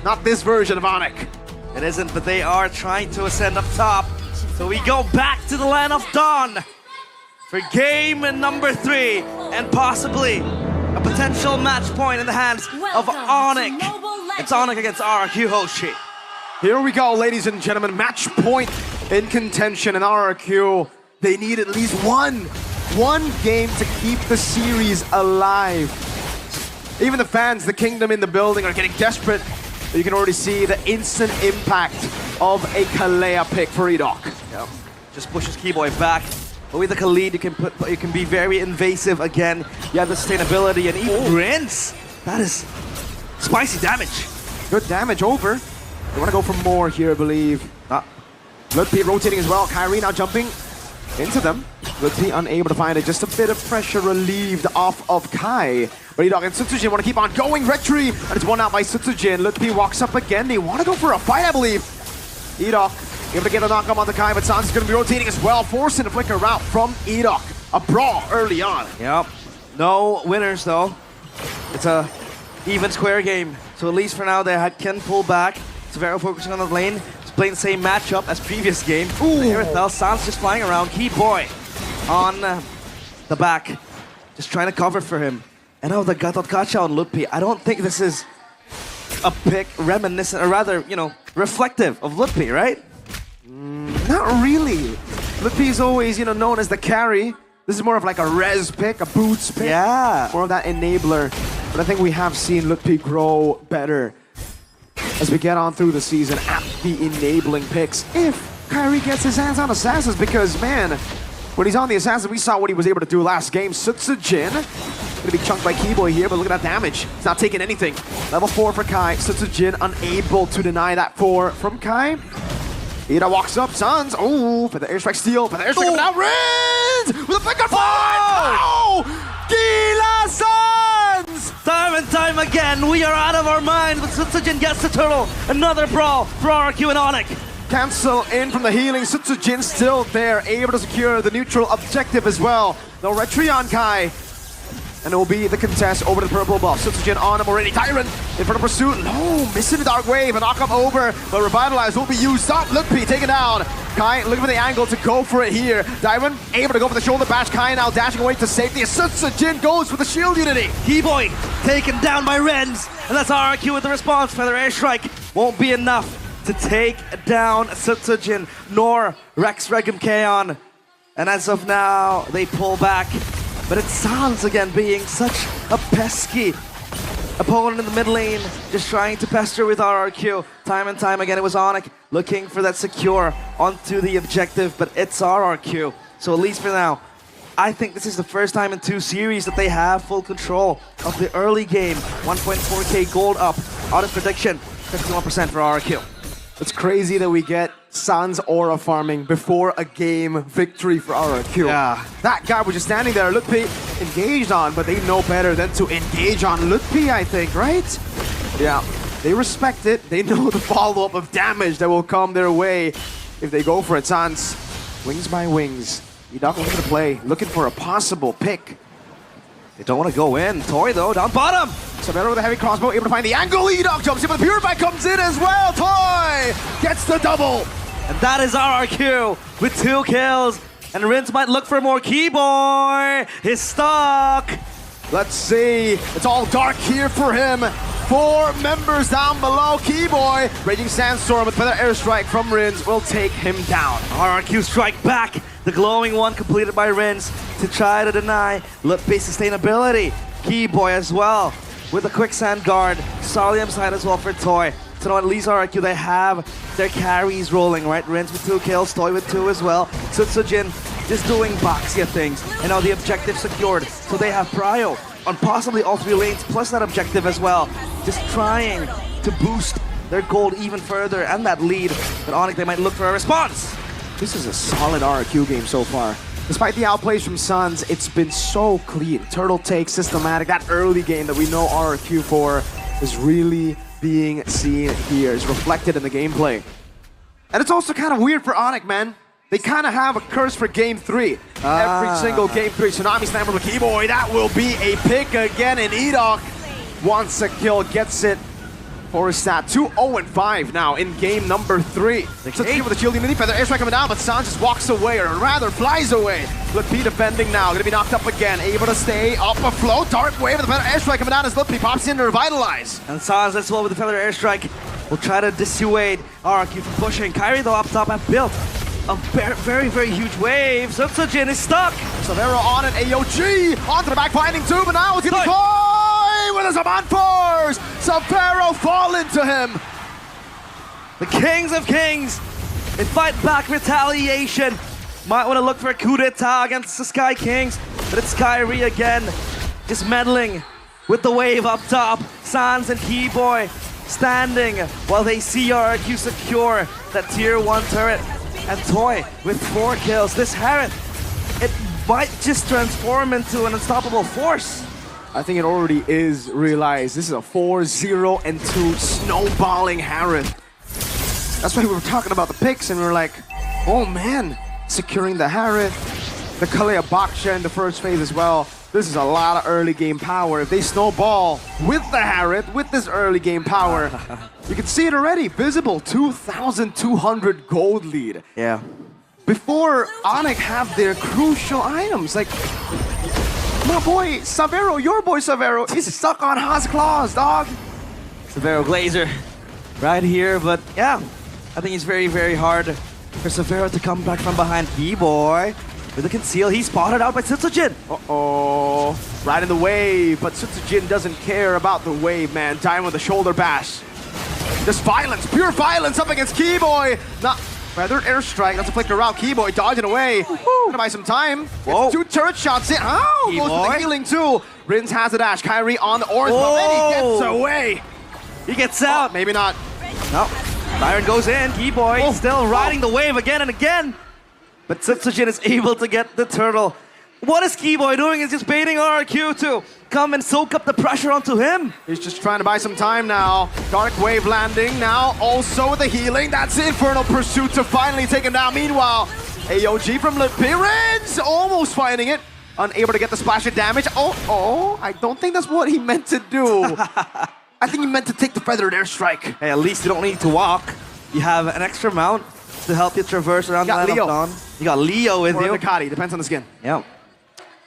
Not this version of Onic. It isn't, but they are trying to ascend up top. So we go back to the land of Dawn for game number 3 and possibly a potential match point in the hands of Onic. It's Onic against RRQ Hoshi. Here we go, ladies and gentlemen. Match point in contention, and RRQ, they need at least one game to keep the series alive. Even the fans, the kingdom in the building, are getting desperate. You can already see the instant impact of a Kalea pick for Edoc. Yep. Just pushes Keyboy back. But with the Khalid, you can be very invasive again. You have the sustainability and even Rinse. That is spicy damage. Good damage over. They want to go for more here, I believe. Ludwig rotating as well. Kyrie now jumping into them. Ludwig unable to find it. Just a bit of pressure relieved off of Kai. But Edoc and Sutsujin want to keep on going. Retrieve, and it's won out by Sutsujin. Ludwig walks up again. They want to go for a fight, I believe. Edoc able to get a knock-up on the Kai, but Sans is going to be rotating as well, forcing a flicker route from Edoc. A brawl early on. Yep. No winners, though. It's a even square game. So at least for now, they can pull back. Severo focusing on the lane. It's playing the same matchup as previous game. Irithel, Sans just flying around. Keyboy on the back. Just trying to cover for him. And now the Gatot Kacha on Ludwig. I don't think this is a pick reminiscent, or rather, you know, reflective of Ludwig, right? Not really. Ludwig is always, you know, known as the carry. This is more of like a res pick, a boots pick. Yeah. More of that enabler. But I think we have seen Ludwig grow better as we get on through the season at the enabling picks. If Kyrie gets his hands on Assassins, because, man, when he's on the Assassins, we saw what he was able to do last game. Sutsujin, gonna be chunked by Keyboy here, but look at that damage. He's not taking anything. Level 4 for Kai. Sutsujin unable to deny that 4 from Kai. Ida walks up, Sans. Oh, for the airstrike steal, for the airstrike coming out. Riz with a flicker fire. Oh! Gila Sans! Time and time again, we are out of our mind, but Sutsujin gets the turtle. Another brawl for RRQ and Onic. Cancel in from the healing. Sutsujin still there, able to secure the neutral objective as well. No retreat on Kai. And it will be the contest over the purple buff. Sutsujin on him already. Tyrant in front of pursuit. No, missing the dark wave. A knock up over, but revitalize will be used. Stop. Ludwig taken down. Kai looking for the angle to go for it here. Tyrant able to go for the shoulder bash. Kai now dashing away to safety. Sutsujin goes for the shield unity. Keyboy taken down by Renz. And that's RRQ with the response. Feather airstrike won't be enough to take down Sutsujin nor Rex Regum Kaon. And as of now, they pull back. But it sounds again being such a pesky opponent in the mid lane, just trying to pester with RRQ. Time and time again, it was Onic looking for that secure onto the objective, but it's RRQ. So at least for now, I think this is the first time in 2 series that they have full control of the early game. 1.4k gold up. Honest prediction, 51% for RRQ. It's crazy that we get Sans aura farming before a game victory for RRQ. Yeah. That guy was just standing there, Ludwig engaged on, but they know better than to engage on Ludwig, I think, right? Yeah, they respect it. They know the follow-up of damage that will come their way if they go for it. Sans, wings by wings. Edoc looking to play, looking for a possible pick. They don't want to go in. Toy, though, down bottom. Severo with a heavy crossbow, able to find the angle. Edoc jumps in, but the Purify comes in as well. Toy gets the double. And that is RRQ with 2 kills. And Rince might look for more. Keyboy is stuck. Let's see. It's all dark here for him. 4 members down below. Keyboy, Raging Sandstorm with Feather Airstrike from Rins will take him down. RRQ strike back. The glowing one completed by Rins to try to deny Ludwig sustainability. Keyboy as well with a quicksand guard. Solium side as well for Toy. So now at least RRQ, they have their carries rolling, right? Rins with 2 kills, Toy with 2 as well. Sutsujin just doing boxia things. And now the objective secured. So they have prio on possibly all 3 lanes, plus that objective as well. Just trying to boost their gold even further and that lead. But Onic, they might look for a response. This is a solid RRQ game so far. Despite the outplays from Suns, it's been so clean. Turtle take, systematic. That early game that we know RRQ for is really being seen here. It's reflected in the gameplay. And it's also kind of weird for Onic, man. They kind of have a curse for game 3. Every single game 3. Tsunami Slammer with Keyboy. That will be a pick again. And Edoc wants a kill, gets it Forest stat 2-0-5 now in game number 3. So with the shielding in the feather airstrike coming down, but San just walks away, or rather flies away. Lutpi defending now, gonna be knocked up again, able to stay up afloat. Dark wave with the feather airstrike coming down as Lutpi pops in to revitalize. And Sans as well with the feather airstrike will try to dissuade RRQ from pushing. Kairi though up top have built a very, very huge wave. Sutsujin is stuck. Severo on it, AOG onto the back finding two, but now it's gonna be with a Zaman Force! Severo fall into him! The Kings of Kings, they fight back retaliation. Might want to look for a coup d'etat against the Sky Kings, but it's Kairi again, just meddling with the wave up top. Sans and Keyboy standing while they see RRQ secure that tier 1 turret. And Toy with 4 kills. This Harith, it might just transform into an unstoppable force. I think it already is realized. This is a 4-0-2 snowballing Harith. That's why we were talking about the picks and we were like, oh man, securing the Harith, the Kalea Baksha in the first phase as well. This is a lot of early game power. If they snowball with the Harith, with this early game power, you can see it already, visible, 2,200 gold lead. Yeah. Before Onic have their crucial items, like, my boy Severo, your boy Severo, is stuck on Haas Claws, dog. Severo Glazer right here, but yeah, I think it's very, very hard for Severo to come back from behind. B-Boy with the conceal, he's spotted out by Sutsujin. Uh-oh, right in the wave, but Sutsujin doesn't care about the wave, man. Dying with a shoulder bash. Just violence, pure violence up against Keyboy. Not feathered airstrike, that's a flicker route. Keyboy dodging away. Gonna buy some time. Whoa. 2 turret shots in. Oh, goes for the healing too. Rins has a dash. Kairi on the orange, but then he gets away. He gets out. Maybe not. No. Byron goes in. Keyboy still riding the wave again and again. But Sutsujin is able to get the turtle. What is Keyboy doing? He's just baiting RRQ to come and soak up the pressure onto him. He's just trying to buy some time now. Dark wave landing now, also with the healing. That's the Infernal Pursuit to finally take him down. Meanwhile, AOG from Lutpi almost finding it. Unable to get the splash of damage. Oh, I don't think that's what he meant to do. I think he meant to take the feathered airstrike. Hey, at least you don't need to walk. You have an extra mount to help you traverse around the land of Dawn. You got Leo with you. Or Ducati, depends on the skin. Yep.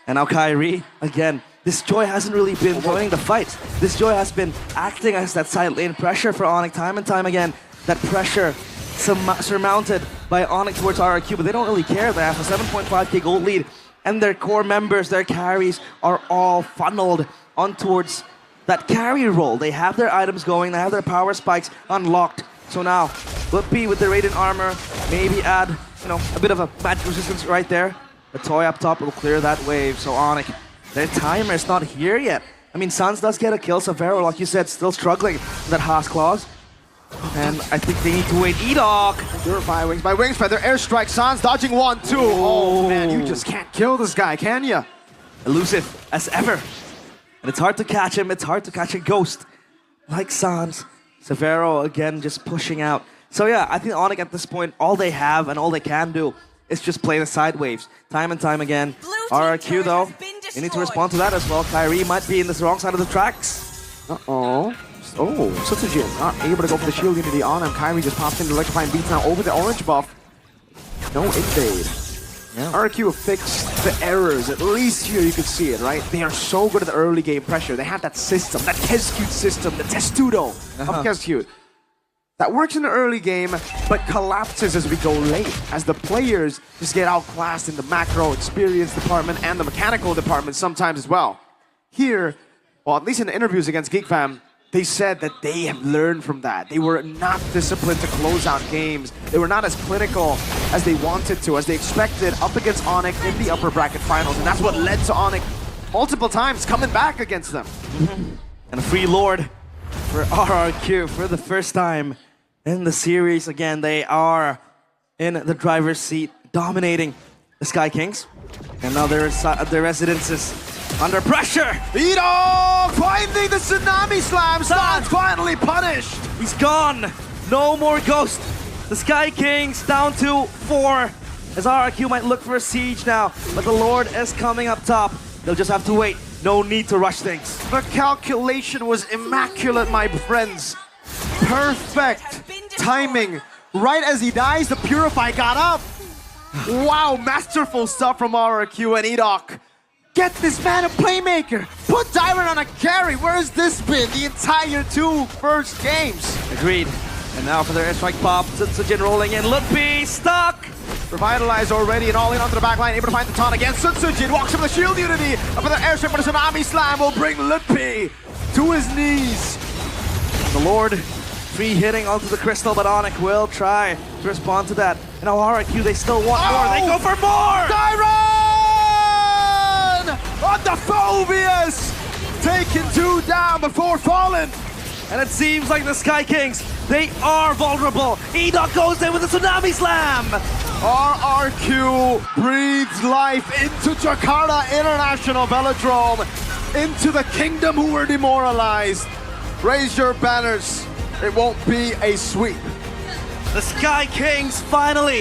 And now Kairi, again, this Joy hasn't really been joining the fight. This Joy has been acting as that side lane pressure for Onic time and time again. That pressure surmounted by Onic towards RRQ, but they don't really care. They have a 7.5k gold lead, and their core members, their carries, are all funneled on towards that carry role. They have their items going, they have their power spikes unlocked. So now, Lutpi with the Radiant Armor, maybe add, a bit of a magic resistance right there. The Toy up top will clear that wave, so Onic, their timer is not here yet. I mean, Sans does get a kill, Severo, like you said, still struggling with that Haas Claws. And I think they need to wait. E-Dog! Purify wings by Wings Feather, airstrike, Sans dodging 1, 2. Oh man, you just can't kill this guy, can ya? Elusive as ever. And it's hard to catch him, it's hard to catch a ghost. Like Sans. Severo again just pushing out. So yeah, I think Onic at this point, all they have and all they can do is just play the side waves. Time and time again. RRQ though, you need to respond to that as well. Kairi might be in the wrong side of the tracks. Uh-oh. Oh, Sutsujin not able to go for the shield immunity on him. Kairi just pops into electrifying beats now over the orange buff. No invade. Yeah. RRQ have fixed the errors. At least here you can see it, right? They are so good at the early game pressure. They have that system, that Kescute system, the Testudo of Kescute. That works in the early game, but collapses as we go late, as the players just get outclassed in the macro experience department and the mechanical department sometimes as well. Here, well, at least in the interviews against GeekFam, they said that they have learned from that. They were not disciplined to close out games. They were not as clinical as they wanted to, as they expected, up against Onic in the upper bracket finals. And that's what led to Onic multiple times coming back against them. And a free Lord for RRQ for the first time in the series. Again, they are in the driver's seat, dominating the Sky Kings. And now their residences under pressure. E-Dog finding the Tsunami Slam. Sans finally punished. He's gone. No more Ghost. The Sky Kings down to 4. As RRQ might look for a siege now, but the Lord is coming up top. They'll just have to wait. No need to rush things. The calculation was immaculate, my friends. Perfect timing. Right as he dies, the Purify got up. Wow, masterful stuff from RRQ and Edoc. Get this man a playmaker. Put Dyron on a carry. Where has this been the entire two first games? Agreed. And now for their airstrike pop, Sutsujin rolling in. Lutpi stuck. Revitalized already and all in onto the back line, able to find the taunt again. Sutsujin walks from the shield unity. Up for the airstrike, but a tsunami slam will bring Lutpi to his knees. The Lord free hitting onto the crystal, but Onic will try to respond to that. And now RRQ, they still want more. They go for more! Dyron! On the Phobius! Taking 2 down before falling. And it seems like the Sky Kings, they are vulnerable. Edoc goes in with a tsunami slam. RRQ breathes life into Jakarta International Velodrome, into the kingdom who were demoralized. Raise your banners. It won't be a sweep. The Sky Kings finally